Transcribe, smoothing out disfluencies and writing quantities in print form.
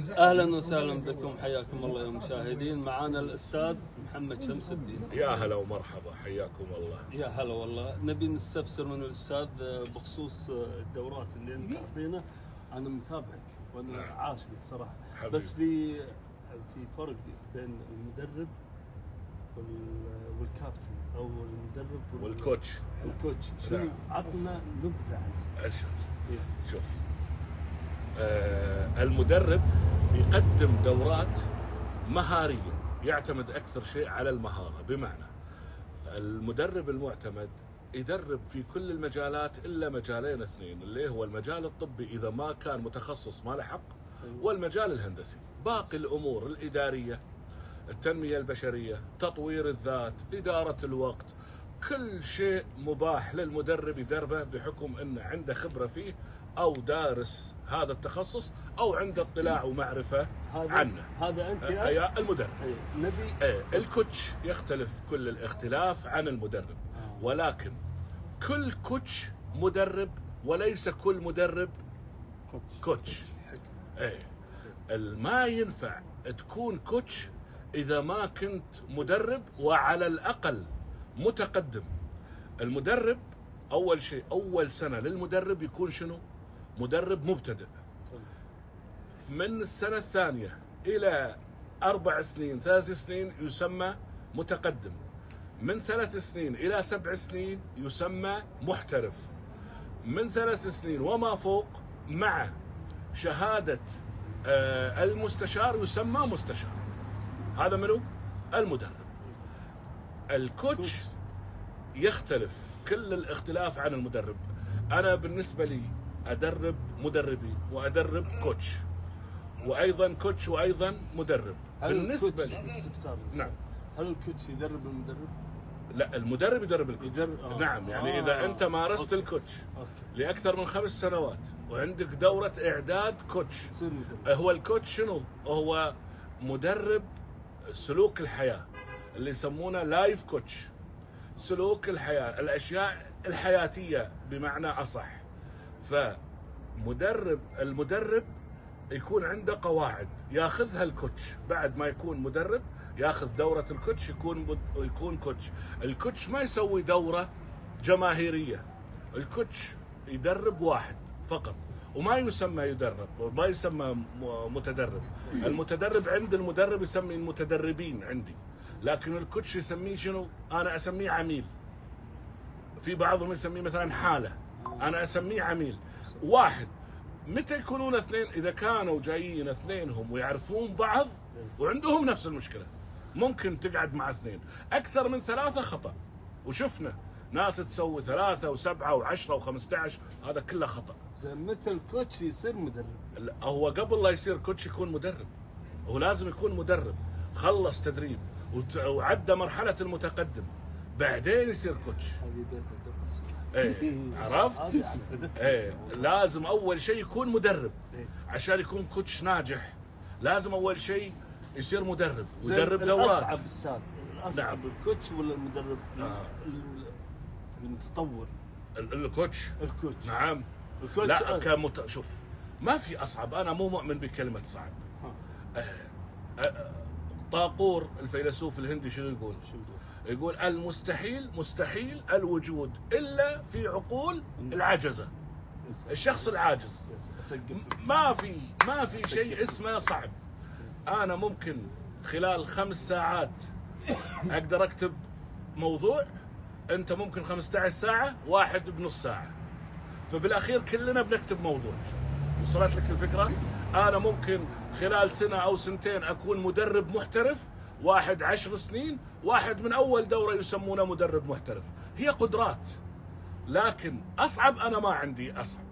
اهلا وسهلا بكم، حياكم الله يا مشاهدين. معنا الاستاذ محمد شمس الدين. يا هلا ومرحبا، حياكم الله. يا هلا والله. نبي نستفسر من الاستاذ بخصوص الدورات اللي انت تعطينا. انا متابعك وانا عاشق صراحه، بس في فرق بين المدرب والكابتن او المدرب والكوتش. شنو؟ عطنا نبذه عنه. شوف، المدرب يقدم دورات مهارية، يعتمد أكثر شيء على المهارة. بمعنى المدرب المعتمد يدرب في كل المجالات إلا مجالين اثنين، اللي هو المجال الطبي إذا ما كان متخصص ما له حق، والمجال الهندسي. باقي الأمور الإدارية، التنمية البشرية، تطوير الذات، إدارة الوقت، كل شيء مباح للمدرب يدربه بحكم أنه عنده خبرة فيه أو دارس هذا التخصص أو عنده اطلاع ومعرفة عنه. هذا أنت يا المدرب. نبي الكوتش يختلف كل الاختلاف عن المدرب، ولكن كل كوتش مدرب وليس كل مدرب كوتش. ما ينفع تكون كوتش إذا ما كنت مدرب وعلى الأقل متقدم. المدرب أول شيء، أول سنة للمدرب يكون شنو؟ مدرب مبتدئ. من السنة الثانية إلى 4 سنين 3 سنين يسمى متقدم. من 3 سنين إلى 7 سنين يسمى محترف. من 3 سنين وما فوق مع شهادة المستشار يسمى مستشار. هذا منو؟ المدرب. الكوتش يختلف كل الاختلاف عن المدرب. أنا بالنسبة لي أدرب مدربين وأدرب كوتش، وأيضا كوتش وأيضا مدرب. بالنسبة لي نعم. هل الكوتش يدرب المدرب؟ لا، المدرب يدرب الكوتش. نعم، يعني إذا أنت مارست الكوتش لأكثر من 5 سنوات وعندك دورة إعداد كوتش، هو الكوتش شنو؟ هو مدرب سلوك الحياة، اللي يسمونه لايف كوتش. سلوك الحياة، الأشياء الحياتية بمعنى أصح. المدرب يكون عنده قواعد ياخذها الكوتش. بعد ما يكون مدرب ياخذ دورة الكوتش، يكون كوتش. الكوتش ما يسوي دورة جماهيرية. الكوتش يدرب واحد فقط، وما يسمى يدرب وما يسمى متدرب. المتدرب عند المدرب يسمي المتدربين عندي، لكن الكوتش يسميه شنو؟ أنا أسميه عميل. في بعضهم يسميه مثلا حالة، أنا أسميه عميل. واحد. متى يكونون اثنين؟ إذا كانوا جايين اثنينهم ويعرفون بعض وعندهم نفس المشكلة، ممكن تقعد مع اثنين. أكثر من 3 خطأ، وشفنا ناس تسوي 3 و7 و10 و15، هذا كله خطأ. متى الكوتش يصير مدرب؟ هو قبل لا يصير كوتش يكون مدرب. هو لازم يكون مدرب، خلص تدريب وعدى مرحلة المتقدم، بعدين يصير كوتش. عرفت؟ لازم أول شيء يكون مدرب. عشان يكون كوتش ناجح لازم أول شيء يصير مدرب ويدرب دورات. الأصعب السادة، الأصعب الكوتش ولا المدرب المتطور؟ الكوتش. نعم. الكوتش. لا، شوف، ما في أصعب. أنا مو مؤمن بكلمة صعب. طاقور الفيلسوف الهندي شنو يقول؟ يقول المستحيل مستحيل الوجود إلا في عقول العجزة. الشخص العاجز ما في شيء اسمه صعب. أنا ممكن خلال 5 ساعات أقدر أكتب موضوع، أنت ممكن 15 ساعة، واحد بنص ساعة، فبالأخير كلنا بنكتب موضوع. وصلت لك الفكرة؟ أنا ممكن خلال 1 أو 2 أكون مدرب محترف، واحد 10 سنين، واحد من أول دورة يسمونه مدرب محترف. هي قدرات، لكن أصعب أنا ما عندي أصعب.